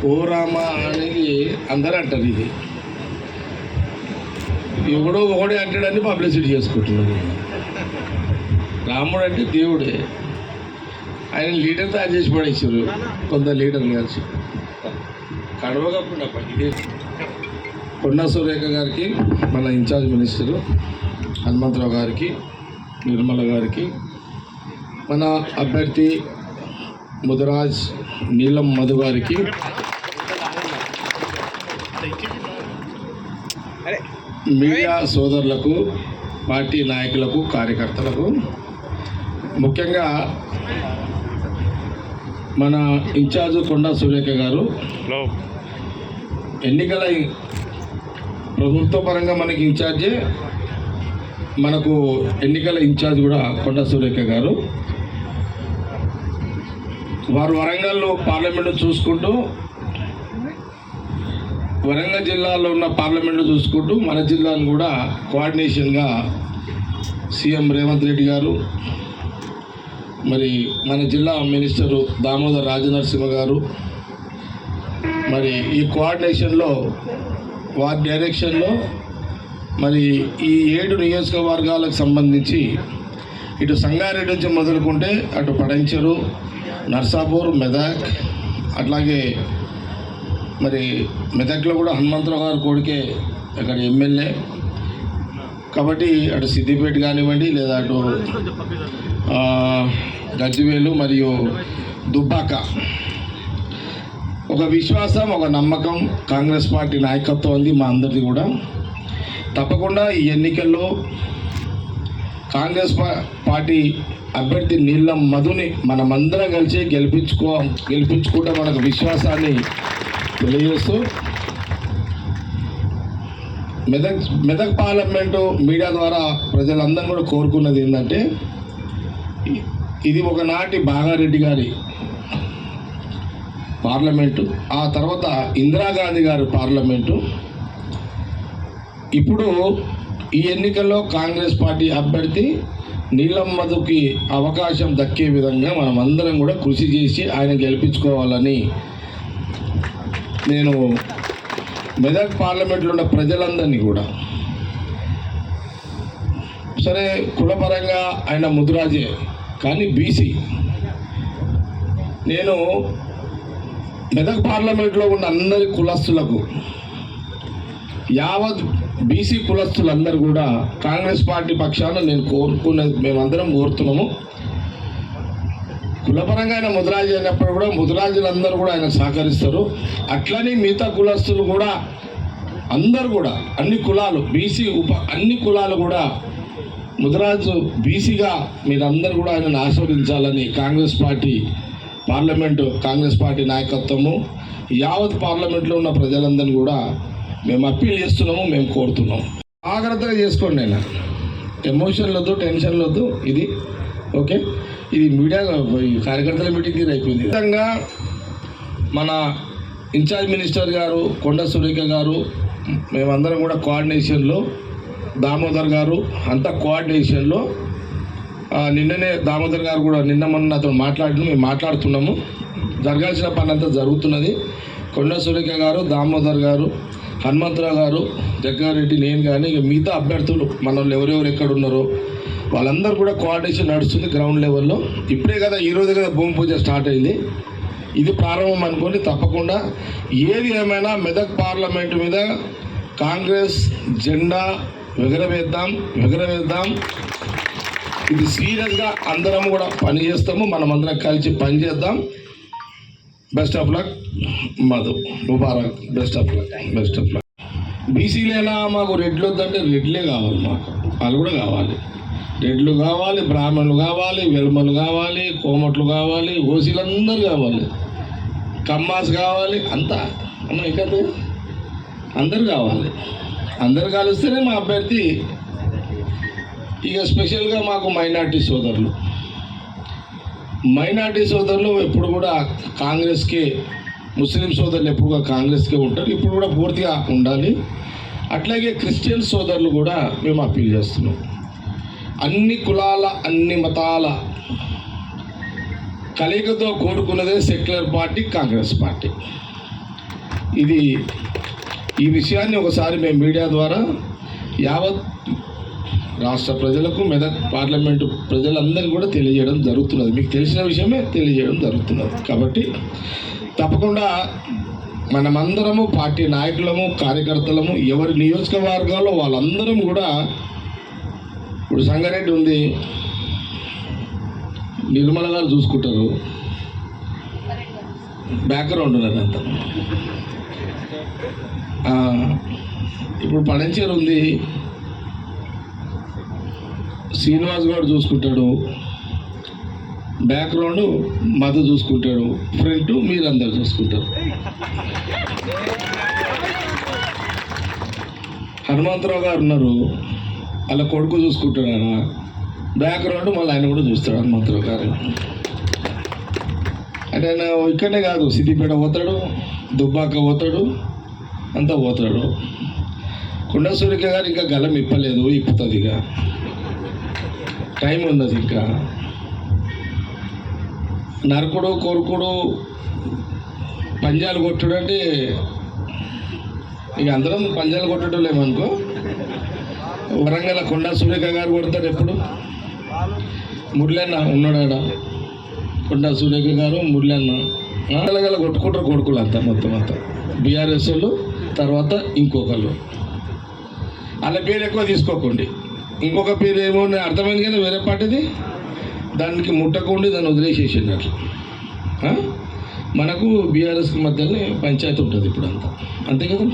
ఓ రామ అనేది అందరూ అంటారు. ఇది ఎవడో ఒకడే అంటాడని పబ్లిసిటీ చేసుకుంటున్నారు. రాముడు అంటే దేవుడే. ఆయన లీడర్ తయారు చేసి పడేసారు కొంత లీడర్లు కలిసి. కడవగా ఇదే కొండా సురేఖ గారికి, మన ఇన్ఛార్జ్ మినిస్టరు హనుమంతరావు గారికి, నిర్మల గారికి, మన అభ్యర్థి ముదిరాజ్ నీలం మధు గారికి, మీడియా సోదరులకు, పార్టీ నాయకులకు, కార్యకర్తలకు, ముఖ్యంగా మన ఇన్ఛార్జ్ కొండా సురేఖ గారు ఎన్నికల ప్రభుత్వ పరంగా మనకి ఇన్ఛార్జే, మనకు ఎన్నికల ఇన్ఛార్జ్ కూడా కొండా సురేఖ గారు. వారు వరంగల్లో పార్లమెంటు చూసుకుంటూ, వరంగల్ జిల్లాలో ఉన్న పార్లమెంటు చూసుకుంటూ మన జిల్లాను కూడా కోఆర్డినేషన్గా సీఎం రేవంత్ రెడ్డి గారు, మరి మన జిల్లా మినిస్టరు దామోదర్ రాజనరసింహ గారు, మరి ఈ కోఆర్డినేషన్లో వారి డైరెక్షన్లో మరి ఈ 7 నియోజకవర్గాలకు సంబంధించి ఇటు సంగారెడ్డి నుంచి మొదలుకుంటే అటు పడంచెరు, నర్సాపూర్, మెదక్, అట్లాగే మరి మెదక్లో కూడా హనుమంతరావు గారు కొడుకే అక్కడ ఎమ్మెల్యే కాబట్టి అటు సిద్దిపేట కానివ్వండి, లేదా అటు గజ్వేలు మరియు దుబ్బాక, ఒక విశ్వాసం, ఒక నమ్మకం కాంగ్రెస్ పార్టీ నాయకత్వం ఉంది మా అందరిది కూడా. తప్పకుండా ఈ ఎన్నికల్లో కాంగ్రెస్ పార్టీ అభ్యర్థి నీలం మధుని మనమందరం కలిసి గెలిపించుకుంటే మనకు విశ్వాసాన్ని తెలియజేస్తూ, మెదక్ పార్లమెంటు మీడియా ద్వారా ప్రజలందరూ కూడా కోరుకున్నది ఏంటంటే, ఇది ఒకనాటి బాగారెడ్డి గారి పార్లమెంటు, ఆ తర్వాత ఇందిరాగాంధీ గారి పార్లమెంటు. ఇప్పుడు ఈ ఎన్నికల్లో కాంగ్రెస్ పార్టీ అభ్యర్థి నీలం మధుకి అవకాశం దక్కే విధంగా మనం అందరం కూడా కృషి చేసి ఆయన గెలిపించుకోవాలని నేను మెదక్ పార్లమెంట్లో ఉన్న ప్రజలందరినీ కూడా, సరే కులపరంగా ఆయన ముదిరాజే కానీ బీసీ, నేను మెదక్ పార్లమెంట్లో ఉన్న అందరి కులస్తులకు, యావత్ బీసీ కులస్తులందరూ కూడా కాంగ్రెస్ పార్టీ పక్షాన నేను మేమందరం కోరుతున్నాము. కులపరంగా ఆయన ముదిరాజు అయినప్పుడు కూడా ముదిరాజులందరూ కూడా ఆయన సహకరిస్తారు. అట్లనే మిగతా కులస్తులు కూడా అందరూ కూడా అన్ని కులాలు, బీసీ అన్ని కులాలు కూడా ముదిరాజు బీసీగా మీరందరూ కూడా ఆయనను ఆశీర్వదించాలని కాంగ్రెస్ పార్టీ కాంగ్రెస్ పార్టీ నాయకత్వము, యావత్ పార్లమెంట్లో ఉన్న ప్రజలందరినీ కూడా మేము అప్పీల్ చేస్తున్నాము, మేము కోరుతున్నాం. జాగ్రత్తగా చేసుకోండి. అయినా ఎమోషన్లు వద్దు, టెన్షన్లు వద్దు. ఇది ఓకే, ఇది మీడియా కార్యకర్తల మీటింగ్ తీరు అయిపోయింది. విధంగా మన ఇన్ఛార్జ్ మినిస్టర్ గారు కొండా సురేఖ గారు, మేమందరం కూడా కోఆర్డినేషన్లో, దామోదర్ గారు అంతా కోఆర్డినేషన్లో. నిన్ననే దామోదర్ గారు కూడా మొన్న అతను మేము మాట్లాడుతున్నాము. జరగాల్సిన పని అంతా జరుగుతున్నది. కొండా సురేఖ గారు, దామోదర్ గారు, హనుమంతరావు గారు, జగ్గారెడ్డి, నేను కానీ మిగతా అభ్యర్థులు మన వాళ్ళు ఎవరెవరు ఎక్కడ ఉన్నారో వాళ్ళందరూ కూడా కోఆర్డినేషన్ నడుస్తుంది గ్రౌండ్ లెవెల్లో. ఇప్పుడే కదా, ఈరోజు కదా భూమి పూజ స్టార్ట్ అయింది. ఇది ప్రారంభం అనుకోండి. తప్పకుండా ఏది ఏమైనా మెదక్ పార్లమెంటు మీద కాంగ్రెస్ జెండా ఎగరవేద్దాం. ఇది సీరియస్గా అందరం కూడా పనిచేస్తాము. మనమందరం కలిసి పనిచేద్దాం. బెస్ట్ ఆఫ్ లక్ మధు, ముబారక్. Best of luck. బీసీలైనా మాకు రెడ్లు వద్దంటే రెడ్లే కావాలి, మాకు వాళ్ళు కూడా కావాలి. రెడ్లు కావాలి, బ్రాహ్మణులు కావాలి, వెల్మలు కావాలి, కోమట్లు కావాలి, ఓసీలందరూ కావాలి, కమ్మాస్ కావాలి, అంతా అమ్మ ఇంకా అందరు కావాలి. అందరు కలిస్తేనే మా అభ్యర్థి. ఇక స్పెషల్గా మాకు మైనార్టీ సోదరులు ఎప్పుడు కూడా కాంగ్రెస్కే, ముస్లిం సోదరులు ఎప్పుడుగా కాంగ్రెస్కే ఉంటారు. ఇప్పుడు కూడా పూర్తిగా ఉండాలి. అట్లాగే క్రిస్టియన్ సోదరులు కూడా మేము అప్పీల్ చేస్తున్నాం. అన్ని కులాల, అన్ని మతాల కలయికతో కోరుకున్నదే సెక్యులర్ పార్టీ కాంగ్రెస్ పార్టీ. ఈ విషయాన్ని ఒకసారి మేము మీడియా ద్వారా యావత్ రాష్ట్ర ప్రజలకు మెదక్ పార్లమెంటు ప్రజలందరికీ కూడా తెలియజేయడం జరుగుతున్నది. మీకు తెలిసిన విషయమే తెలియజేయడం జరుగుతున్నది. కాబట్టి తప్పకుండా మనమందరము పార్టీ నాయకులము కార్యకర్తలము ఎవరి నియోజకవర్గాల్లో వాళ్ళందరం కూడా ఇప్పుడు సంగారెడ్డి ఉంది, నిర్మల గారు చూసుకుంటారు, బ్యాక్గ్రౌండ్ ఉన్నది అంతా. ఇప్పుడు పడంచేరు ఉంది, శ్రీనివాస్ గారు చూసుకుంటాడు, బ్యాక్గ్రౌండ్ మధు చూసుకుంటాడు, ఫ్రంట్ మీరందరూ చూసుకుంటారు. హనుమంతరావు గారు ఉన్నారు, అలా కొడుకు చూసుకుంటాడు. ఆయన బ్యాక్గ్రౌండ్ మళ్ళీ ఆయన కూడా చూస్తాడు హనుమంతరావు గారు. అంటే ఆయన ఇక్కడనే కాదు, సిద్దిపేట పోతాడు, దుబ్బాక పోతాడు, అంతా పోతాడు. కొండ సూరిక గారు ఇంకా గలం ఇప్పలేదు, ఇప్పుతుంది, ఇక టైం ఉన్నది. ఇంకా నరకుడు కొరుకుడు పంజాలు కొట్టుడు అంటే ఇక అందరం పంజాలు కొట్టడం లేమనుకో. వరంగల్ కొండ సూరిక గారు కొడతారు ఎప్పుడు. మురళన్న ఉన్నాడాడ, కొండ సూరిక గారు మురళన్న గల కొట్టుకుంటారు కొడుకులు అంతా మొత్తం బీఆర్ఎస్ వాళ్ళు. తర్వాత ఇంకొకళ్ళు వాళ్ళ పేరు ఎక్కువ తీసుకోకండి. ఇంకొక పేరు ఏమో అర్థమైంది కదా, వేరే పార్టీది, దానికి ముట్టకుండా దాన్ని వదిలేసేసింది అట్లా. మనకు బీఆర్ఎస్కి మధ్యలో పంచాయతీ ఉంటుంది ఇప్పుడు అంతా, అంతే కదా.